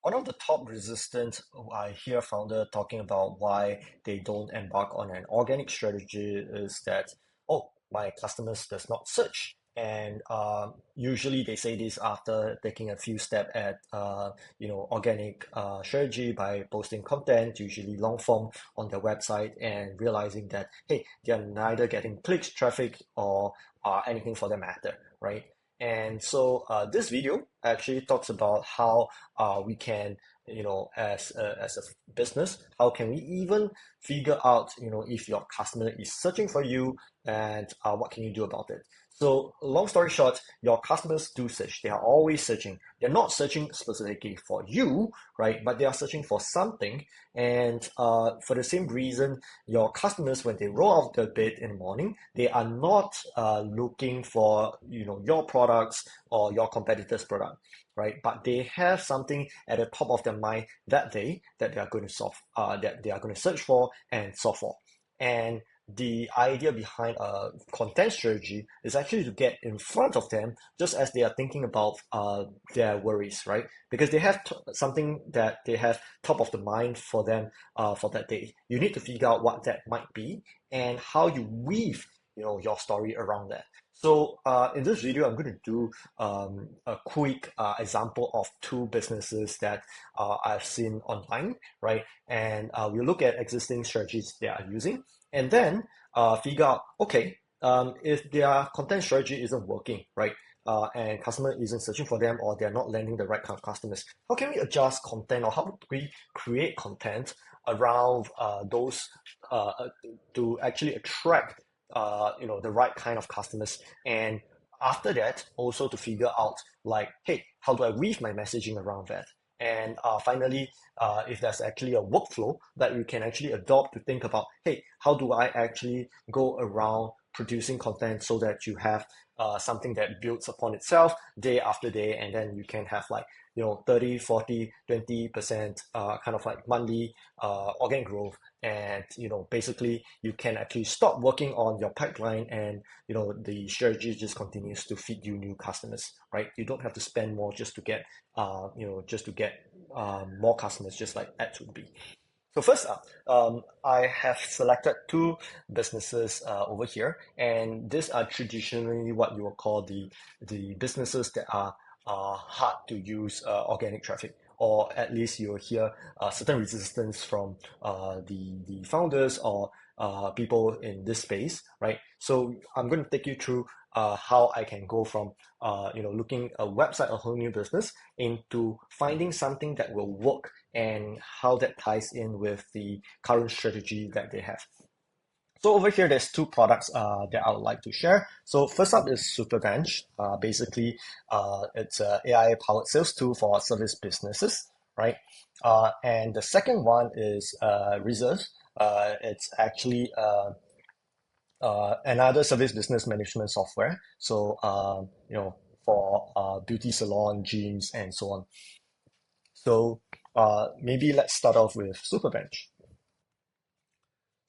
One of the top resistance I hear founder talking about why they don't embark on an organic strategy is that, oh, my customers does not search. And usually they say this after taking a few steps at organic strategy by posting content, usually long form on their website, and realizing that hey, they are neither getting clicks, traffic, or anything for that matter, right? And so this video actually talks about how we can, as a business, how can we even figure out, if your customer is searching for you and what can you do about it? So long story short, your customers do search. They are always searching. They're not searching specifically for you, right? But they are searching for something. And for the same reason, your customers, when they roll out the bed in the morning, they are not looking for, your products or your competitors' product, right? But they have something at the top of their mind that day that they are going to solve, that they are going to search for and solve for. And the idea behind a content strategy is actually to get in front of them just as they are thinking about their worries, right? Because they have something that they have top of the mind for them for that day. You need to figure out what that might be and how you weave, your story around that. So in this video, I'm going to do a quick example of two businesses that I've seen online, right? And we'll look at existing strategies they are using, and then figure out, okay, if their content strategy isn't working, right? And customer isn't searching for them, or they're not landing the right kind of customers. How can we adjust content, or how do we create content around those to actually attract the right kind of customers? And after that, also to figure out like, hey, how do I weave my messaging around that? And finally, if there's actually a workflow that you can actually adopt to think about, hey, how do I actually go around producing content so that you have something that builds upon itself day after day, and then you can have like 30, 40, 20% kind of like monthly organic growth. And basically you can actually stop working on your pipeline, and the strategy just continues to feed you new customers, right? You don't have to spend more just to get more customers, just like ads would be. So first up, I have selected two businesses over here, and these are traditionally what you will call the businesses that are hard to use organic traffic, or at least you'll hear certain resistance from the founders or people in this space, right? So I'm going to take you through how I can go from looking a website, a whole new business, into finding something that will work, and how that ties in with the current strategy that they have. So over here, there's two products that I would like to share. So first up is Superbench. Basically, it's an AI-powered sales tool for service businesses, right? And the second one is Reserve. It's actually another service business management software. So for beauty salon, gyms, and so on. So maybe let's start off with Superbench.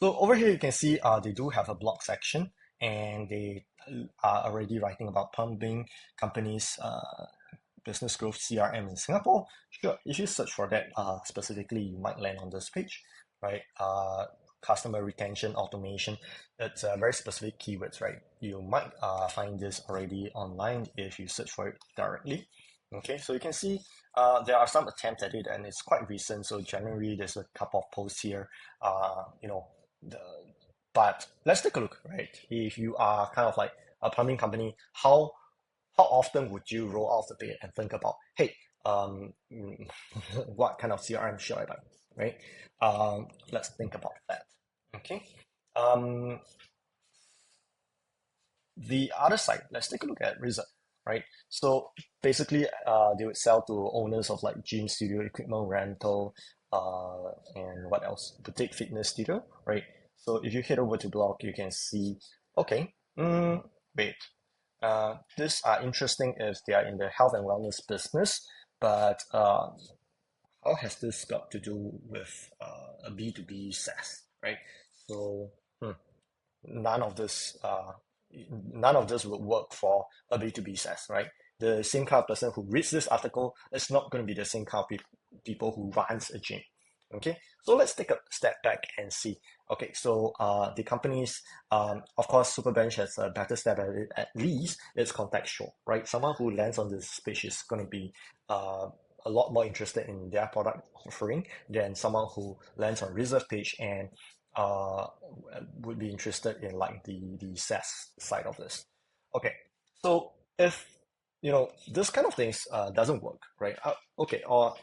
So over here, you can see they do have a blog section, and they are already writing about plumbing companies' business growth CRM in Singapore. Sure, if you search for that specifically, you might land on this page, right? Customer retention automation. It's very specific keywords, right? You might find this already online if you search for it directly. Okay, so you can see there are some attempts at it, and it's quite recent. So generally, there's a couple of posts here. The, but let's take a look, right? If you are kind of like a plumbing company, how often would you roll out the bed and think about, hey, what kind of CRM should I buy, right? Let's think about that. Okay. Um, the other side, let's take a look at Reserve, right? So basically, they would sell to owners of like gym studio, equipment rental, and what else? Boutique fitness studio, right? So if you head over to blog, you can see, okay, wait, these are interesting if they are in the health and wellness business, but how has this got to do with a B2B SaaS, right? So none of this none of this would work for a B2B SaaS, right? The same kind of person who reads this article is not going to be the same kind of people who runs a gym. Okay, so let's take a step back and see. Okay, so the companies, of course, Superbench has a better step at it. At least it's contextual, right? Someone who lands on this page is going to be uh, a lot more interested in their product offering than someone who lands on reserve page and uh, would be interested in like the SaaS side of this. Okay, so if this kind of things doesn't work, right? Okay, or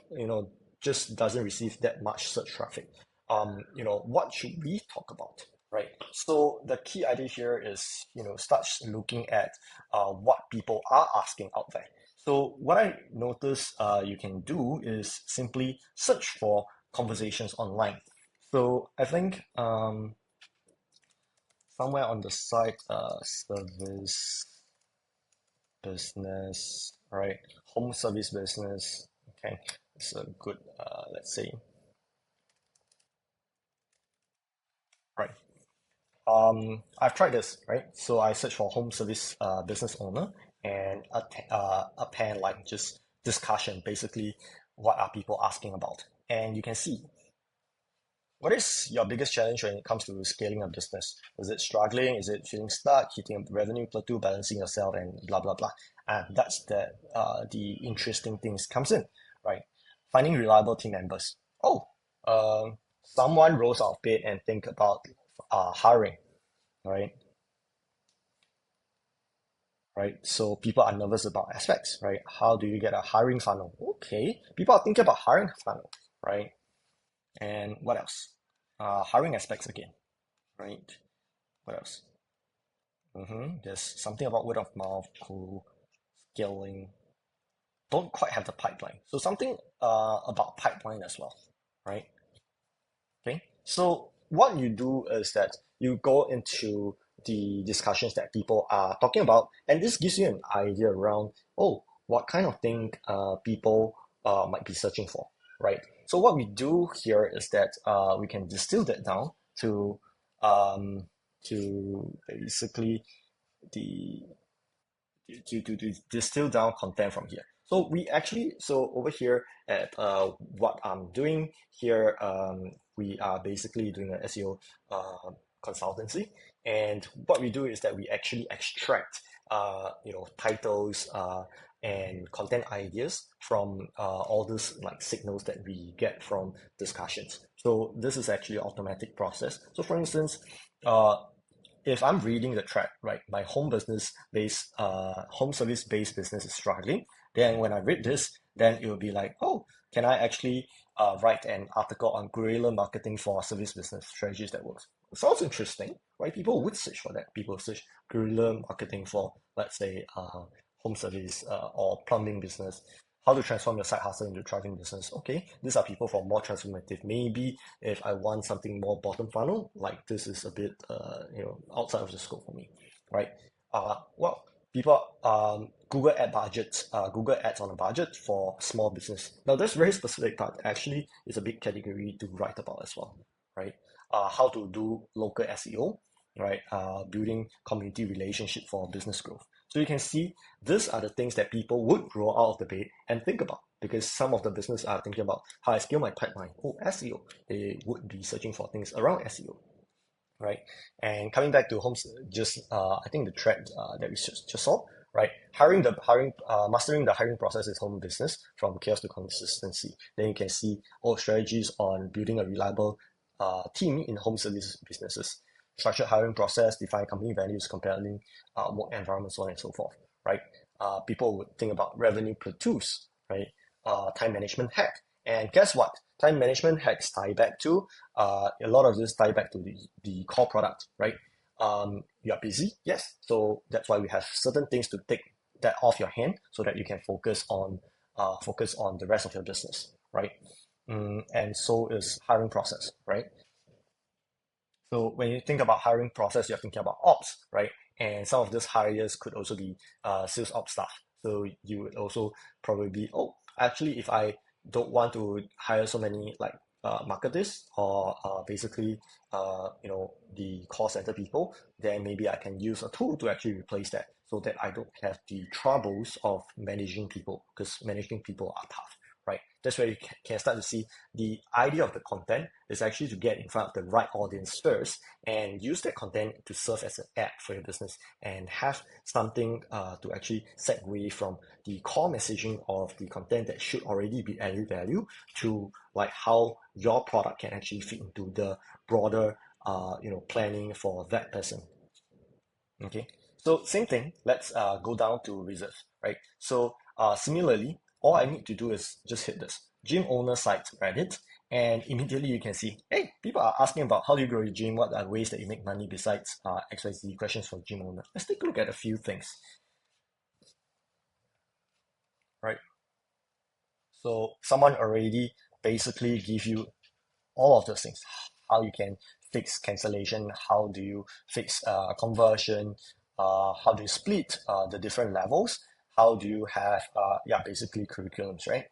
just doesn't receive that much search traffic. What should we talk about, right? So the key idea here is start looking at what people are asking out there. So what I notice you can do is simply search for conversations online. So I think somewhere on the site, service business, right? Home service business. Okay, it's a good, let's say, right. I've tried this, right? So I search for home service business owner and a pen like just discussion, basically, what are people asking about? And you can see what is your biggest challenge when it comes to scaling a business? Is it struggling? Is it feeling stuck, hitting a revenue plateau, balancing yourself, and blah blah blah? And that's the interesting things comes in, right? Finding reliable team members. Oh, someone rolls out of bed and think about hiring, right? Right. So people are nervous about aspects, right? How do you get a hiring funnel? Okay, people are thinking about hiring funnel, right? And what else? Hiring aspects again, right? What else? There's something about word of mouth, cool, scaling. Don't quite have the pipeline. So something about pipeline as well, right? Okay. So what you do is that you go into the discussions that people are talking about, and this gives you an idea around, oh, what kind of thing people might be searching for, right? So what we do here is that we can distill that down to um, basically the to distill down content from here. So we actually, so over here at what I'm doing here, we are basically doing an SEO consultancy. And what we do is that we actually extract, titles and content ideas from all these like signals that we get from discussions. So this is actually an automatic process. So for instance, uh, if I'm reading the track, right, my home service based business is struggling, then when I read this, then it will be like, oh, can I actually write an article on guerrilla marketing for service business strategies that works? It sounds interesting, right? People would search for that. People search guerrilla marketing for, let's say, home service or plumbing business. How to transform your side hustle into thriving business. Okay, these are people for more transformative. Maybe if I want something more bottom funnel, like this is a bit outside of the scope for me, right? Well, people Google ad budgets, Google ads on a budget for small business. Now that's very specific, but actually it's a big category to write about as well, right? How to do local SEO, right? Building community relationship for business growth. So you can see these are the things that people would roll out of the bed and think about, because some of the business are thinking about how I scale my pipeline. Oh, SEO. They would be searching for things around SEO, right? And coming back to homes, just I think the thread that we just saw, right? Mastering the hiring process is home business from chaos to consistency. Then you can see all strategies on building a reliable team in home service businesses. Structured hiring process, define company values, compelling work environment, so on and so forth, right? People would think about revenue per tools, right? Time management hack. And guess what? Time management hacks tie back to a lot of this tie back to the core product, right? You are busy, yes. So that's why we have certain things to take that off your hand so that you can focus on the rest of your business, right? And so is hiring process, right? So when you think about hiring process, you're thinking about ops, right? And some of these hires could also be sales ops staff. So you would also probably, oh, actually, if I don't want to hire so many like marketers or basically the call center people, then maybe I can use a tool to actually replace that so that I don't have the troubles of managing people, because managing people are tough, right? That's where you can start to see the idea of the content is actually to get in front of the right audience first and use that content to serve as an ad for your business and have something to actually segue from the core messaging of the content that should already be added value to like how your product can actually fit into the broader planning for that person. Okay, so same thing. Let's go down to reserve, right? So similarly, all I need to do is just hit this gym owner site Reddit, and immediately you can see, hey, people are asking about how do you grow your gym, what are ways that you make money besides XYZ questions for gym owner. Let's take a look at a few things, right? So someone already basically give you all of those things. How you can fix cancellation, how do you fix conversion, how do you split the different levels, how do you have basically curriculums, right?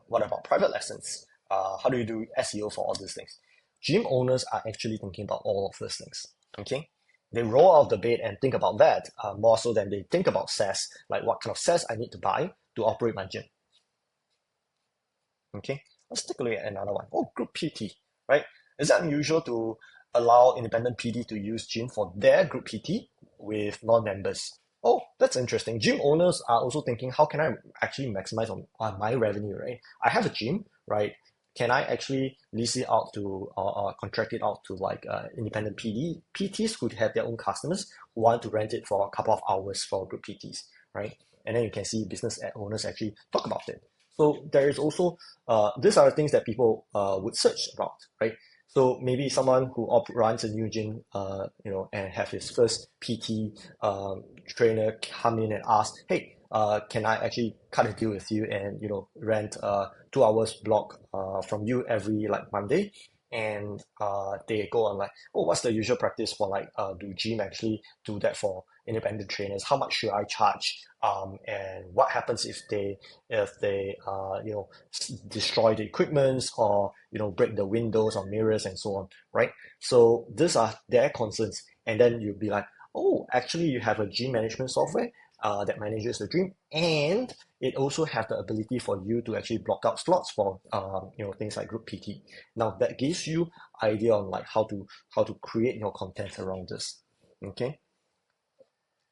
What about private lessons? How do you do SEO for all these things? Gym owners are actually thinking about all of these things. Okay, they roll out of the bed and think about that more so than they think about SaaS, like what kind of SaaS I need to buy to operate my gym. Okay, let's take a look at another one. Oh, group PT, right? Is it unusual to allow independent PT to use gym for their group PT with non-members? Oh, that's interesting. Gym owners are also thinking, how can I actually maximize on my revenue, right? I have a gym, right? Can I actually lease it out to or contract it out to like independent PTs who have their own customers who want to rent it for a couple of hours for group PTs, right? And then you can see business owners actually talk about it. So there is also these are things that people would search about, right? So maybe someone who runs a new gym, and have his first PT trainer come in and ask, hey, can I actually cut a deal with you and rent 2 hours block from you every like Monday? And they go on like, oh, what's the usual practice for like do gym actually do that for independent trainers? How much should I charge? And what happens if they destroy the equipments or break the windows or mirrors and so on, right? So these are their concerns, and then you'll be like, oh, actually you have a gym management software that manages the gym, and it also have the ability for you to actually block out slots for things like group PT. Now that gives you idea on like how to create your content around this. Okay,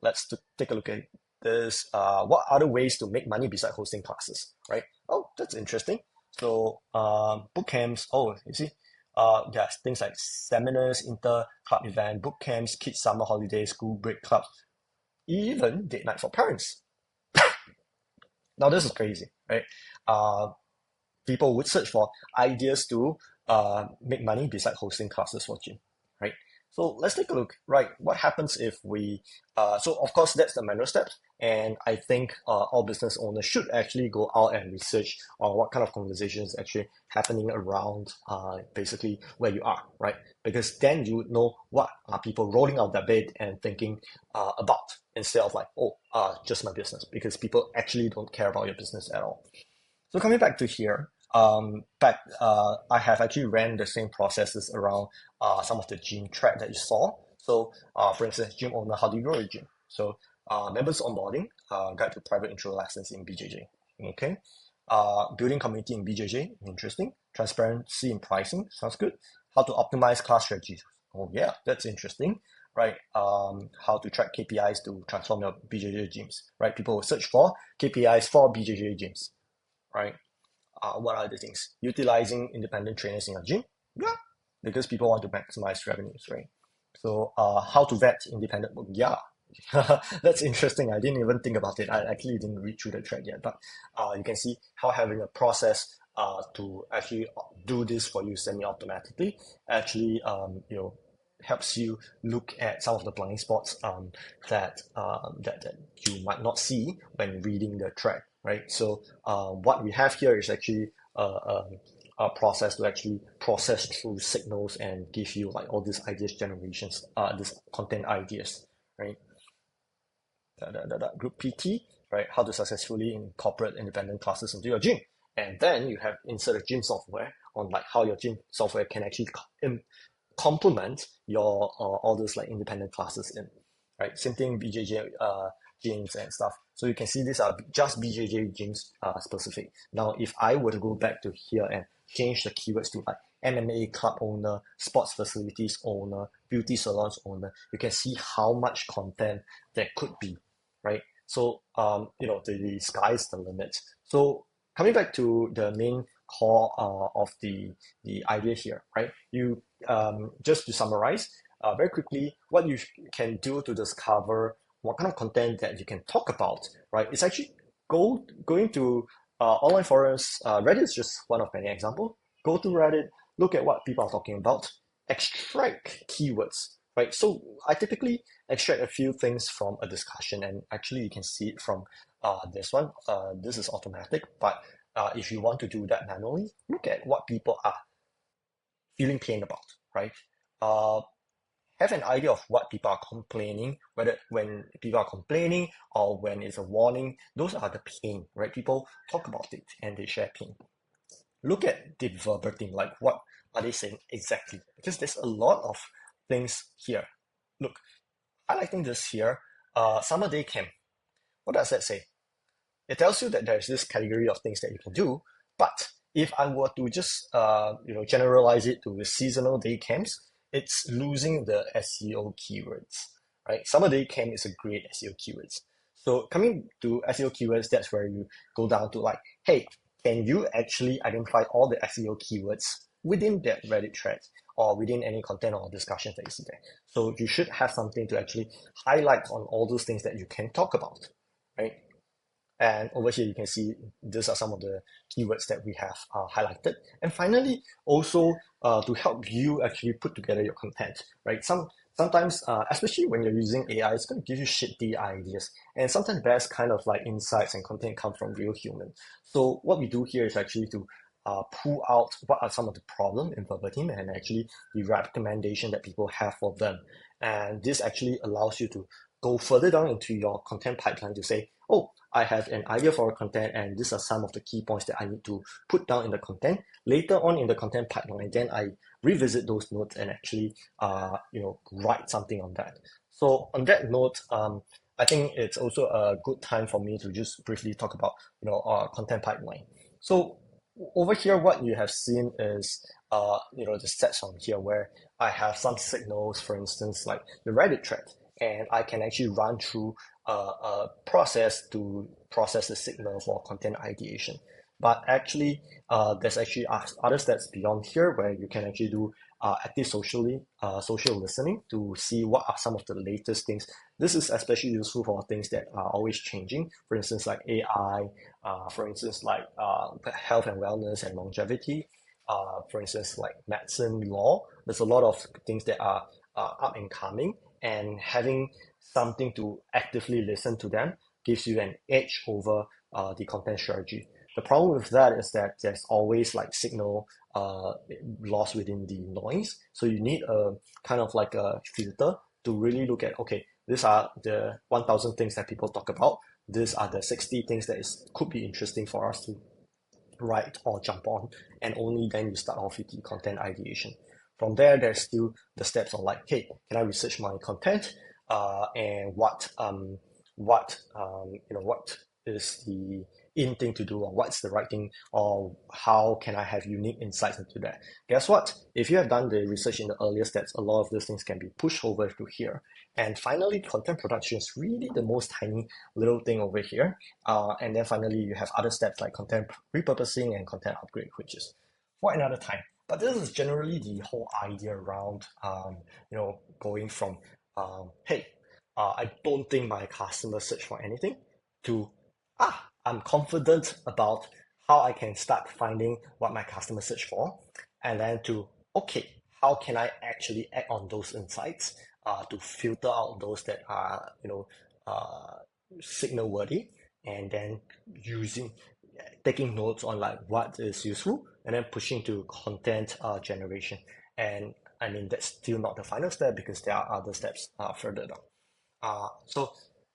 let's take a look at this. What other ways to make money besides hosting classes, right? Oh, that's interesting. So boot camps. Oh, you see, there's things like seminars, inter club event, boot camps, kids summer holidays, school break clubs, even date night for parents. Now this is crazy, right? Uh, People would search for ideas to make money besides hosting classes for gym, right? So let's take a look, right? What happens if so of course that's the manual steps. And I think all business owners should actually go out and research on what kind of conversations actually happening around basically where you are, right? Because then you would know what are people rolling out their bed and thinking about instead of like, oh, just my business, because people actually don't care about your business at all. So coming back to here, I have actually ran the same processes around some of the gym track that you saw. So, for instance, gym owner, how do you grow a gym? So, members onboarding, guide to private intro lessons in BJJ. Okay. Building community in BJJ, interesting. Transparency in pricing, sounds good. How to optimize class strategies. Oh yeah, that's interesting. Right. How to track KPIs to transform your BJJ gyms. Right. People will search for KPIs for BJJ gyms, right? What are the things? Utilizing independent trainers in your gym? Yeah, because people want to maximize revenues, right? So, how to vet independent work? Yeah, that's interesting. I didn't even think about it. I actually didn't read through the track yet, but you can see how having a process to actually do this for you semi-automatically actually helps you look at some of the blind spots that you might not see when reading the track, right? So what we have here is actually a process to actually process through signals and give you like all these ideas generations, this content ideas, right? Group PT, right? How to successfully incorporate independent classes into your gym. And then you have insert a gym software on like how your gym software can actually complement your all those like independent classes in, right? Same thing BJJ gyms and stuff. So you can see these are just BJJ gyms specific. Now, if I were to go back to here and change the keywords to like MMA club owner, sports facilities owner, beauty salons owner, you can see how much content there could be, right? So, the sky's the limit. So coming back to the main core of the idea here, right? You just to summarize very quickly, what you can do to discover what kind of content that you can talk about, right? It's actually going to online forums. Reddit is just one of many examples. Go to Reddit, look at what people are talking about, extract keywords, right? So I typically extract a few things from a discussion, and actually you can see it from this one. This is automatic, but if you want to do that manually, look at what people are feeling pain about, right? Uh, have an idea of what people are complaining, whether when people are complaining or when it's a warning, those are the pain, right? People talk about it and they share pain. Look at the verbatim, like what are they saying exactly? Because there's a lot of things here. Look, highlighting this here, summer day camp. What does that say? It tells you that there's this category of things that you can do, but if I were to just generalize it to the seasonal day camps, it's losing the SEO keywords, right? Summer day camp is a great SEO keywords. So coming to SEO keywords, that's where you go down to like, hey, can you actually identify all the SEO keywords within that Reddit thread or within any content or discussions that you see there? So you should have something to actually highlight on all those things that you can talk about, right? And over here, you can see these are some of the keywords that we have highlighted. And finally, also to help you actually put together your content, right? Sometimes, especially when you're using AI, it's going to give you shitty ideas. And sometimes best kind of like insights and content come from real human. So what we do here is actually to pull out what are some of the problem in verbatim and actually the recommendation that people have for them. And this actually allows you to go further down into your content pipeline to say, oh, I have an idea for a content, and these are some of the key points that I need to put down in the content. Later on in the content pipeline, then I revisit those notes and actually, write something on that. So on that note, I think it's also a good time for me to just briefly talk about, content pipeline. So over here, what you have seen is, the sets on here where I have some signals, for instance, like the Reddit thread, and I can actually run through a process to process the signal for content ideation. But actually, there's actually other steps beyond here where you can actually do active social listening to see what are some of the latest things. This is especially useful for things that are always changing. For instance, like AI, for instance, like health and wellness and longevity. For instance, like medicine law. There's a lot of things that are up and coming, and having something to actively listen to them gives you an edge over the content strategy. The problem with that is that there's always like signal loss within the noise. So you need a kind of like a filter to really look at, okay, these are the 1,000 things that people talk about. These are the 60 things that could be interesting for us to write or jump on. And only then you start off with the content ideation. From there, there's still the steps on like, hey, can I research my content? And what is the in thing to do, or what's the right thing, or how can I have unique insights into that? Guess what? If you have done the research in the earlier steps, a lot of those things can be pushed over to here. And finally, content production is really the most tiny little thing over here. And then finally, you have other steps like content repurposing and content upgrade, which is for another time. But this is generally the whole idea around, going from, hey, I don't think my customers search for anything, to, I'm confident about how I can start finding what my customers search for, and then to, okay, how can I actually act on those insights to filter out those that are, signal worthy, and then taking notes on like what is useful, and then pushing to content generation. And I mean, that's still not the final step because there are other steps further down. So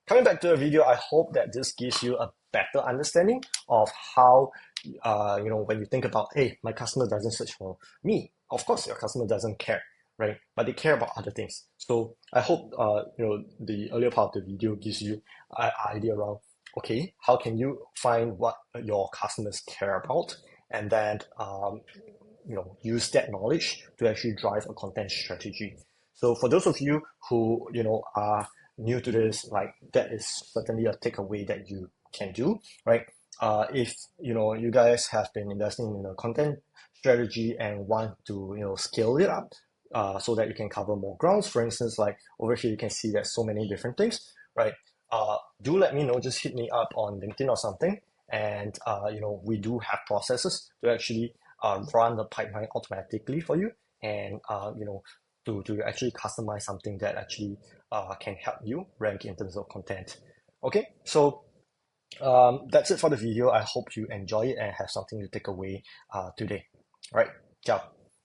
coming back to the video, I hope that this gives you a better understanding of how, when you think about, hey, my customer doesn't search for me. Of course, your customer doesn't care, right? But they care about other things. So I hope the earlier part of the video gives you an idea around, okay, how can you find what your customers care about, and then use that knowledge to actually drive a content strategy. So for those of you who are new to this, like, that is certainly a takeaway that you can do, right? If you guys have been investing in a content strategy and want to scale it up, so that you can cover more grounds. For instance, like over here, you can see there's so many different things, right? Do let me know. Just hit me up on LinkedIn or something, and we do have processes to actually run the pipeline automatically for you, and to actually customize something that actually can help you rank in terms of content. Okay, so that's it for the video. I hope you enjoy it and have something to take away today. All right, ciao.